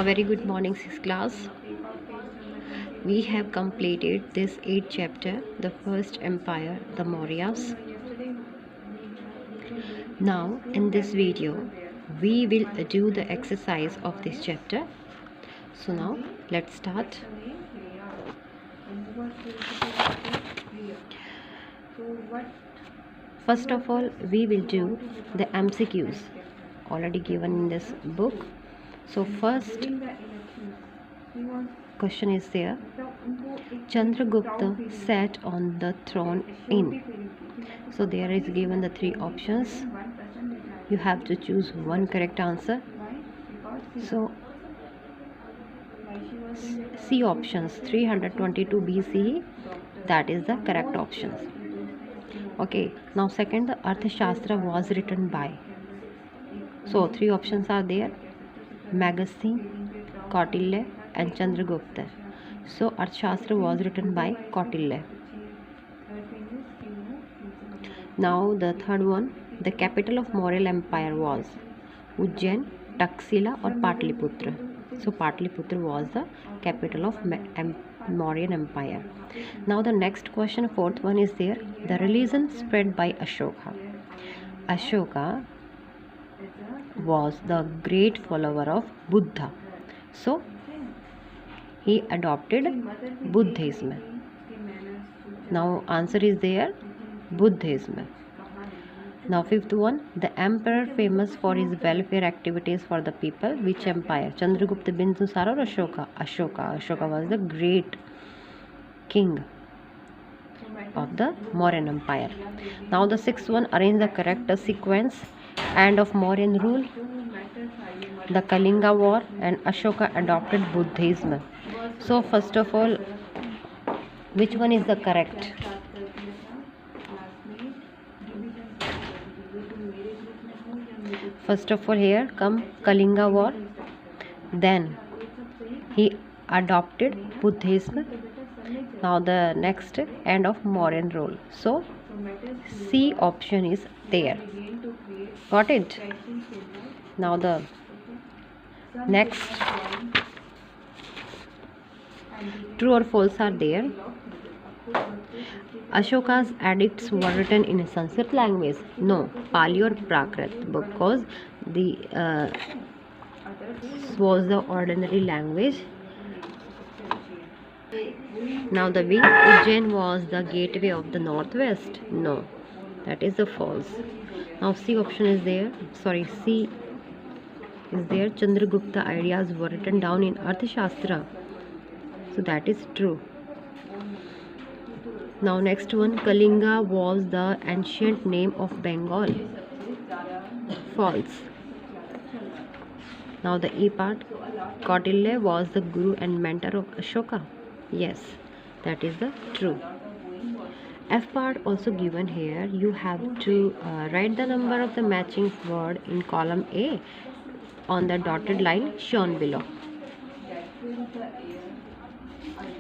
A very good morning, sis class. We have completed this 8th chapter, the first empire, the Mauryas. Now, in this video, we will do the exercise of this chapter. So now, let's start. First of all, we will do the MCQs already given in this book. So first question is there. Chandragupta sat on the throne in. So there is given the three options. You have to choose one correct answer. So C options 322 BCE, that is the correct option. Okay, now second, the Arthashastra was written by. So three options are there: Magasthi, Kautilya and Chandragupta. So Arthashastra was written by Kautilya. Now the third one, the capital of Maurya Empire was Ujjain, Taxila or Patliputra. So Patliputra was the capital of Mauryan Empire. Now the next question, fourth one is there. The religion spread by Ashoka. Ashoka was the great follower of Buddha. So he adopted Buddhism. Now answer is there, Buddhism. Now fifth one, the emperor famous for his welfare activities for the people. Which empire? Chandragupta, Bindusara or Ashoka? Ashoka was the great king of the Mauryan Empire. Now the sixth one, arrange the correct sequence. End of Mauryan rule, the Kalinga War, and Ashoka adopted Buddhism. So first of all, which one is the correct? First of all, here come Kalinga War, then he adopted Buddhism. Now the next, end of Mauryan rule. So C option is there. Got it? Now the next, true or false are there. Ashoka's edicts were written in a Sanskrit language. No, Pali or Prakrit, because the was the ordinary language. Now the B, Ujjain was the gateway of the northwest. No, that is the false. Now C option is there. C is there. Chandragupta ideas were written down in Arthashastra. So that is true. Now next one, Kalinga was the ancient name of Bengal. False. Now the E part, Kautilya was the guru and mentor of Ashoka. Yes, that is the true. F part also given here. You have to write the number of the matching word in column A on the dotted line shown below.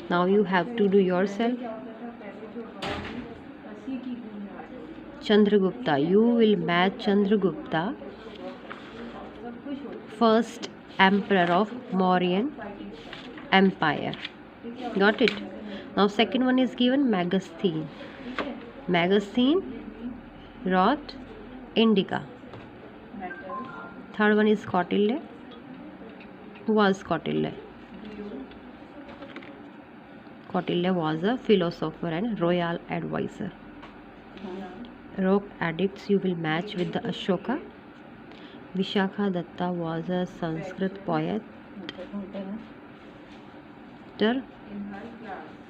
Now you have to do yourself. Chandragupta, you will match Chandragupta, first emperor of Mauryan Empire. Got it? Now second one is given Magasthi. Magasthi wrote Indica. Third one is Kautilya. Who was Kautilya? Kautilya was a philosopher and royal advisor. Rock edicts you will match with the Ashoka. Vishakha Datta was a Sanskrit poet.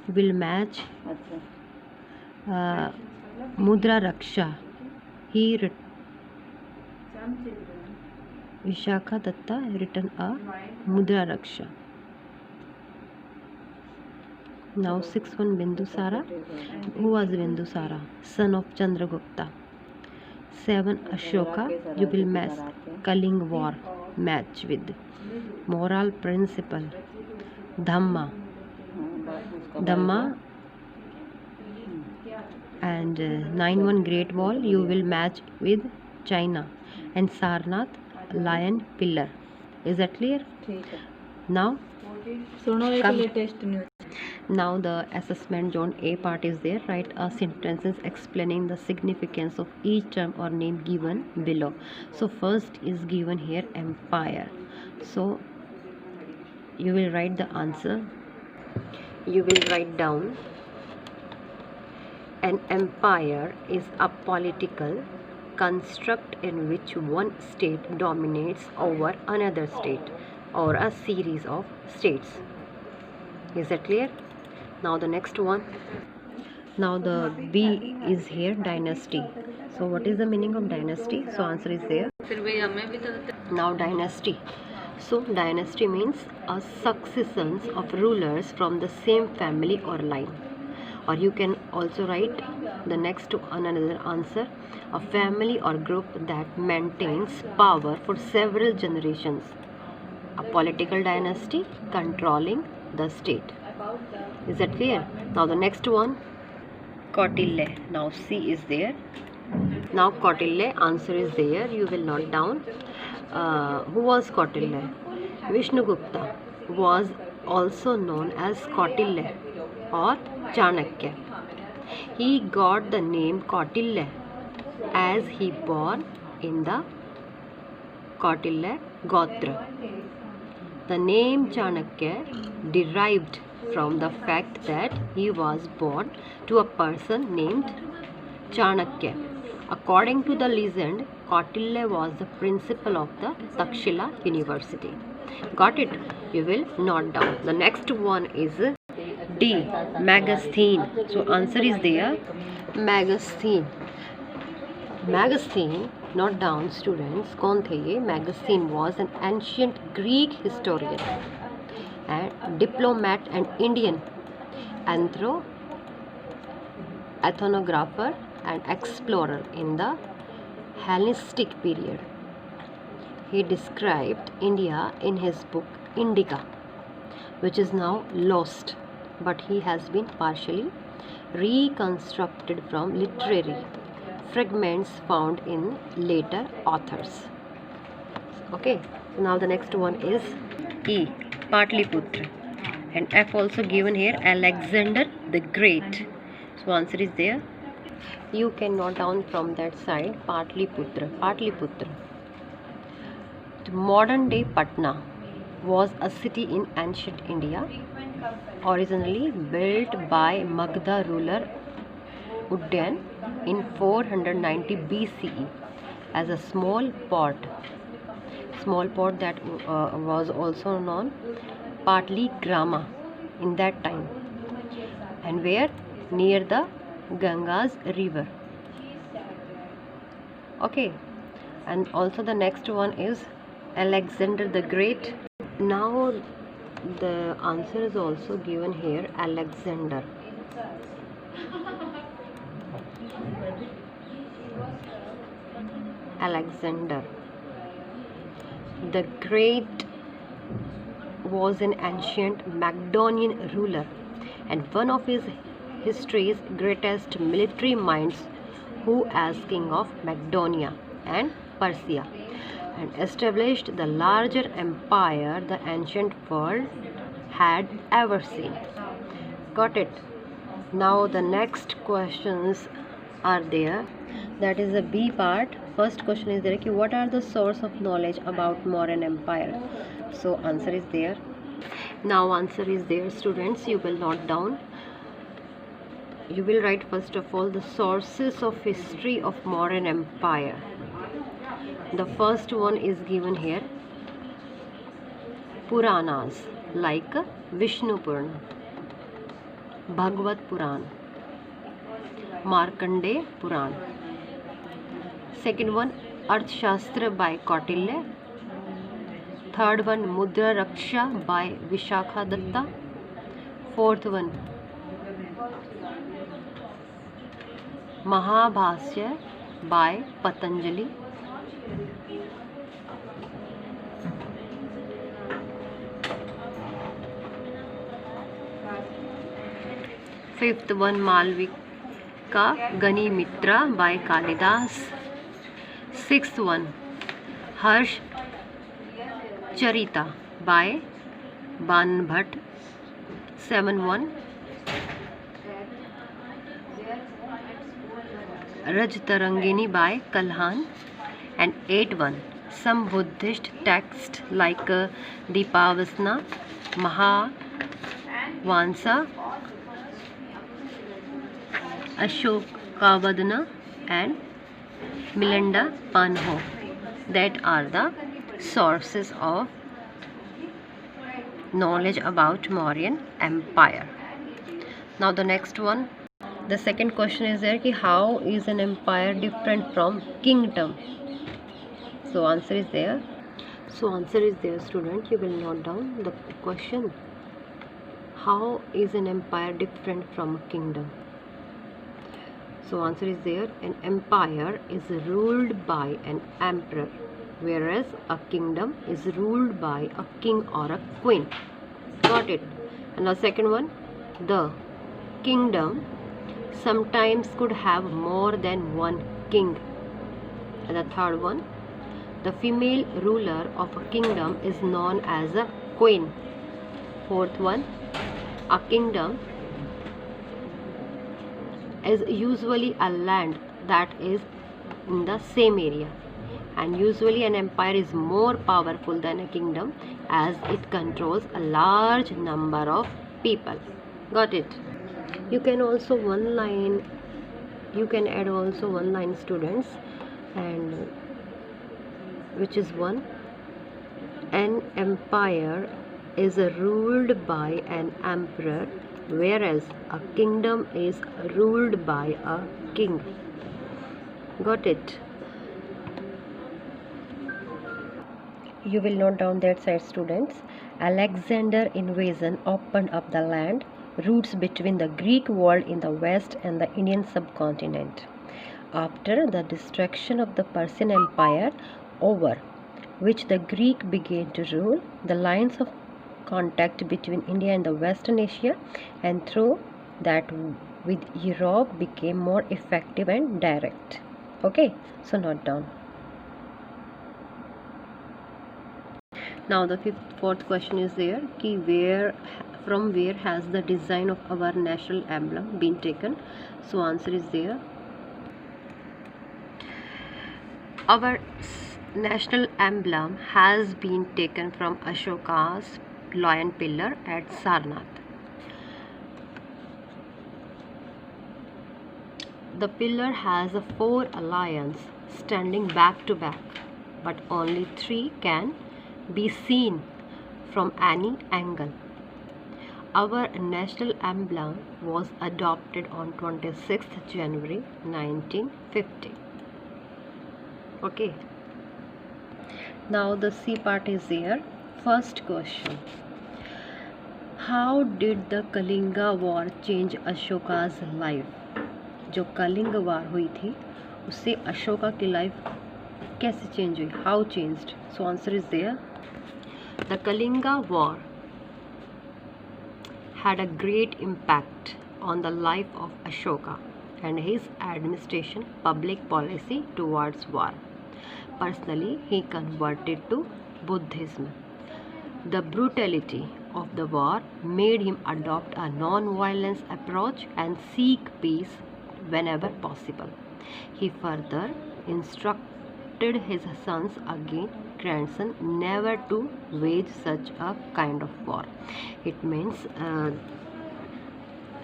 Will match Mudra Raksha. Vishakha Datta written a Mudra Raksha. Now sixth one, Bindusara. Who was Bindusara? Son of Chandragupta. 7, Ashoka. You will match Kalinga War. Match with moral principle. Dhamma and 9, Great Wall. You will match with China, and Sarnath, lion pillar. Is that clear? Now come. latest news. Now the assessment zone A part is there. Write a sentences explaining the significance of each term or name given below. So first is given here empire. So you will write the answer. You will write down, an empire is a political construct in which one state dominates over another state or a series of states. Is that clear? Now the next one. Now the B is here, dynasty. So what is the meaning of dynasty? So answer is there. Now dynasty. So dynasty means a succession of rulers from the same family or line. Or you can also write the next to another answer, a family or group that maintains power for several generations. A political dynasty controlling the state. Is that clear? Now the next one, Kautilya. Now C is there. Now Kautilya, answer is there. You will note down. Who was Kautilya? Vishnugupta was also known as Kautilya or Chanakya. He got the name Kautilya as he born in the Kautilya Gotra. The name Chanakya derived from the fact that he was born to a person named Chanakya. According to the legend, Kautilya was the principal of the Takshila University. Got it? You will note down. The next one is D, Megasthene. So answer is there, Megasthene. Megasthene, note down students, कौन थे ये? Megasthene was an ancient Greek historian and diplomat and Indian ethnographer and explorer in the Hellenistic period. He described India in his book Indica, which is now lost, but he has been partially reconstructed from literary fragments found in later authors. Okay, now the next one is E, Patliputra, and F also given here, Alexander the Great. So answer is there. You can note down from that side, Patliputra. Patliputra. The modern day Patna was a city in ancient India, originally built by Magadha ruler Udyan in 490 BCE as a small port that was also known Patligrama in that time, and where near the Ganga's river. Okay, and also the next one is Alexander the Great. Now the answer is also given here, Alexander. Alexander the Great was an ancient Macedonian ruler and one of his history's greatest military minds, who as king of Macedonia and Persia and established the largest empire the ancient world had ever seen. Got it? Now the next questions are there. That is the B part. First question is there, what are the source of knowledge about Mauryan Empire? So answer is there. Now answer is there students. You will note down. You will write first of all the sources of history of Mauryan Empire. The first one is given here, Puranas like Vishnu Purana, Bhagavad Puran, Markandeya Puran. Second one, Arthashastra by Kautilya. Third one, Mudra Raksha by Vishakha Datta. Fourth one, Mahabhasya by Patanjali. Fifth one, Malvika Ganimitra by Kalidas. Sixth one, Harsh Charita by Banbhat. 7-1 Rajtarangini by Kalhan. And 8-1 some Buddhist texts like Dipavasna, Mahavansa, Ashokavadana and Milinda Panho, that are the sources of knowledge about Mauryan Empire. Now the next one, the second question is there ki how is an empire different from kingdom? So answer is there. Student, you will note down the question. How is an empire different from a kingdom? So answer is there. An empire is ruled by an emperor, whereas a kingdom is ruled by a king or a queen. Got it? And the second one, the kingdom sometimes could have more than one king. And the third one, the female ruler of a kingdom is known as a queen. Fourth one, a kingdom is usually a land that is in the same area, and usually an empire is more powerful than a kingdom as it controls a large number of people. Got it? You can add also one line, students, and which is one. An empire is ruled by an emperor, whereas a kingdom is ruled by a king. Got it? You will note down that side, students. Alexander invasion opened up the land routes between the Greek world in the west and the Indian subcontinent. After the destruction of the Persian Empire, over which the Greek began to rule, the lines of contact between India and the Western Asia and through that with Europe became more effective and direct. Okay, so note down. Now the fourth question is there ki from where has the design of our national emblem been taken? So answer is there. Our national emblem has been taken from Ashoka's lion pillar at Sarnath. The pillar has 4 lions standing back to back, but only 3 can be seen from any angle. Our national emblem was adopted on 26th January 1950. Okay. Now the C part is there. First question. How did the Kalinga War change Ashoka's life? जो कलिंग वार हुई थी उससे अशोका की life कैसे change हुई? How changed? So answer is there. The Kalinga war had a great impact on the life of Ashoka and his administration public policy towards war. Personally, he converted to Buddhism. The brutality of the war made him adopt a non-violence approach and seek peace whenever possible. He further instructed his sons again, grandson, never to wage such a kind of war. It means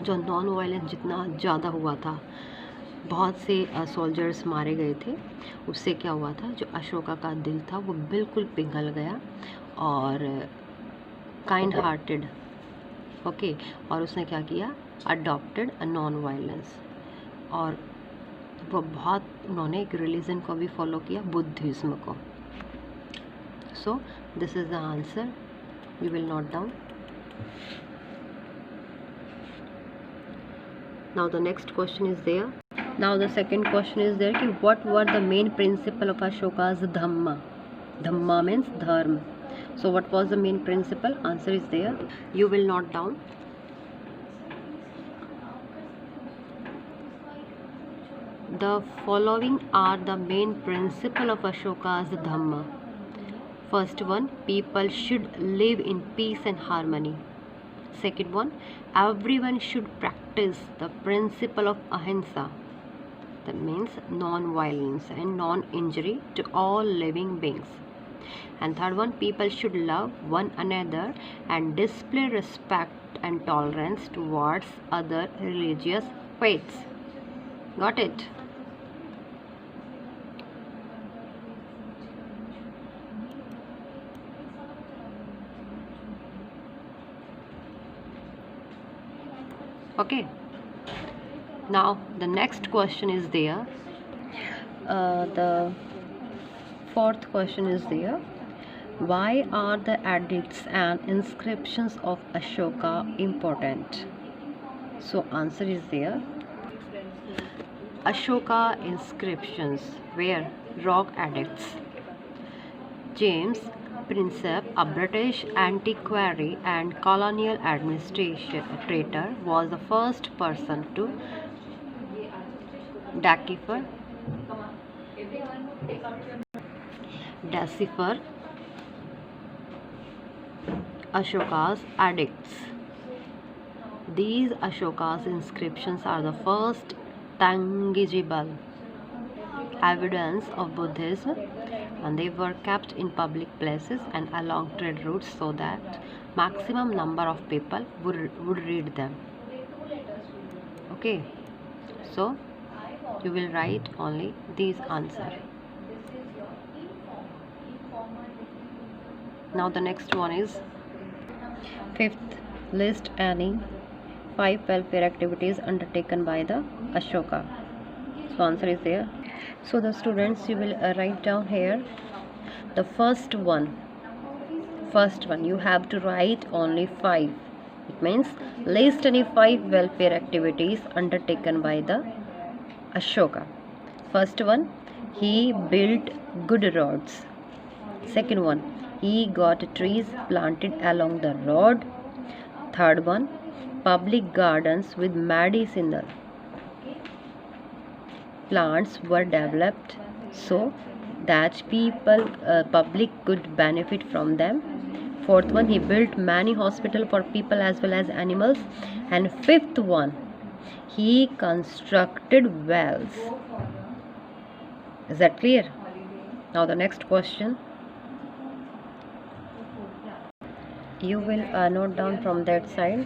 जो non violence जितना ज़्यादा हुआ था, बहुत से soldiers मारे गए थे, उससे क्या हुआ था, जो अशोका का दिल था वो बिल्कुल पिघल गया और काइंड हार्टेड. ओके, और उसने क्या किया, अडॉप्टेड अ नॉन वायलेंस. और वो बहुत उन्होंने एक रिलीजन को भी फॉलो किया, बुद्धिज्म को. So this is the answer. You will note down. Now the next question is there. Now the second question is there कि what were the main principle of Ashoka's Dhamma? Dhamma means dharma. So what was the main principle? Answer is there. You will note down. The following are the main principle of Ashoka's Dhamma. First one, people should live in peace and harmony. Second one, everyone should practice the principle of ahimsa. That means non-violence and non-injury to all living beings. And third one, people should love one another and display respect and tolerance towards other religious faiths. Got it? Okay. Now the next question is there. The fourth question is there. Why are the edicts and inscriptions of Ashoka important? So answer is there. Ashoka inscriptions were rock edicts. James Prinsep, a British antiquary and colonial administrator, was the first person to decipher Ashoka's edicts. These Ashoka's inscriptions are the first tangible evidence of Buddhism, and they were kept in public places and along trade routes so that maximum number of people would read them. Okay, so you will write only these answers. Now the next one is fifth, list any 5 welfare activities undertaken by the Ashoka. So answer is there. So the students, you will write down here the first one you have to write only 5. It means list any 5 welfare activities undertaken by the Ashoka. First one, he built good roads. Second one, he got trees planted along the road. Third one, public gardens with medicinal plants were developed so that public could benefit from them. Fourth one, he built many hospitals for people as well as animals. And fifth one, he constructed wells. Is that clear? Now the next question. You will note down from that side.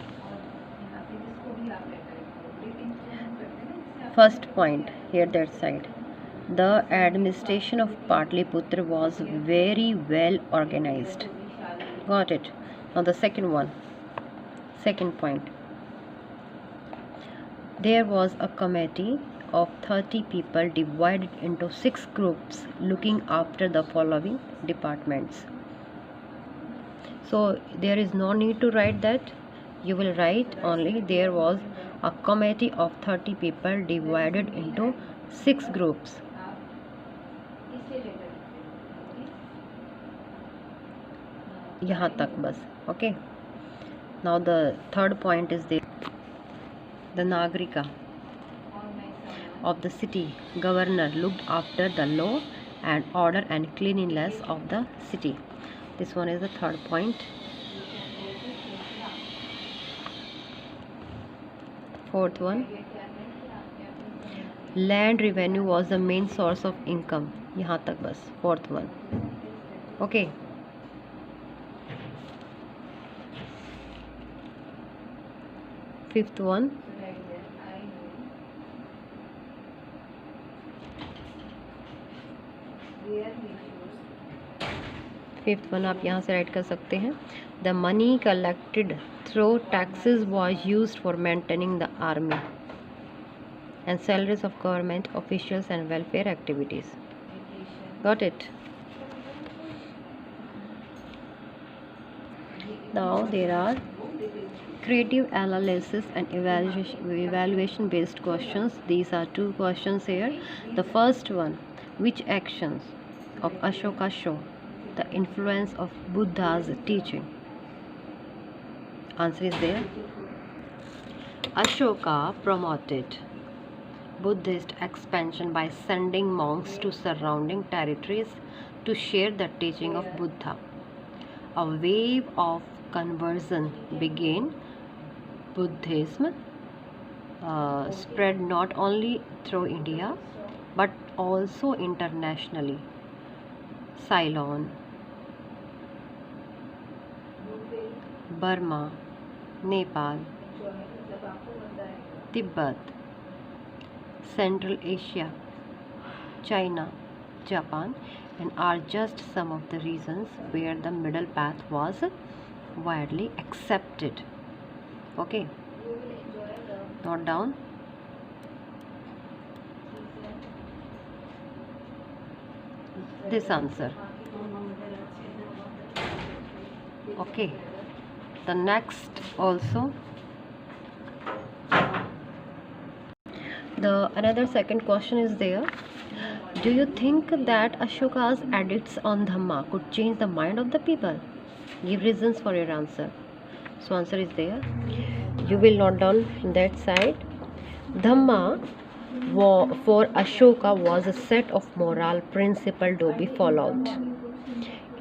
First point here, that side. The administration of Patliputra was very well organized. Got it? Now the second point. There was a committee of 30 people divided into 6 groups looking after the following departments. So there is no need to write that. You will write only there was a committee of 30 people divided into 6 groups. यहाँ तक बस. Okay. Now the third point is there. The Nagrika of the city governor looked after the law and order and cleanliness of the city. This one is the third point. Fourth one, land revenue was the main source of income. यहाँ तक बस. Fourth one. Okay. Fifth one, आप यहाँ से right कर सकते हैं. The money collected through taxes was used for maintaining the army and salaries of government officials and welfare activities. Got it? Now there are creative analysis and evaluation based questions. These are 2 questions here. The first one, which actions of Ashoka show the influence of Buddha's teaching? Answer is there. Ashoka promoted Buddhist expansion by sending monks to surrounding territories. to share the teaching of Buddha. A wave of conversion began. Buddhism spread not only through India but also internationally. Ceylon, Burma, Nepal, Tibet, Central Asia, China, Japan, and are just some of the regions where the middle path was widely accepted. Okay, note down. This answer. Okay, the next also. The another second question is there. Do you think that Ashoka's edicts on Dhamma could change the mind of the people? Give reasons for your answer. So answer is there. You will note down that side. Dhamma for Ashoka was a set of moral principles to be followed.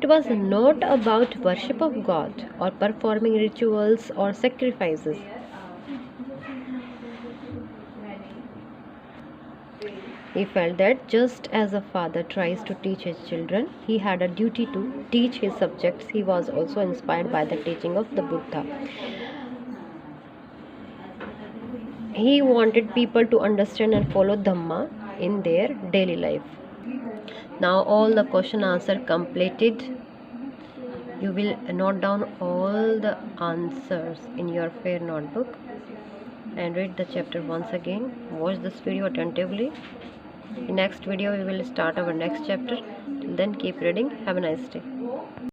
It was not about worship of God or performing rituals or sacrifices. He felt that just as a father tries to teach his children, he had a duty to teach his subjects. He was also inspired by the teaching of the Buddha. He wanted people to understand and follow Dhamma in their daily life. Now all the question answer completed. You will note down all the answers in your fair notebook and read the chapter once again. Watch this video attentively. In next video we will start our next chapter. Till then keep reading. Have a nice day.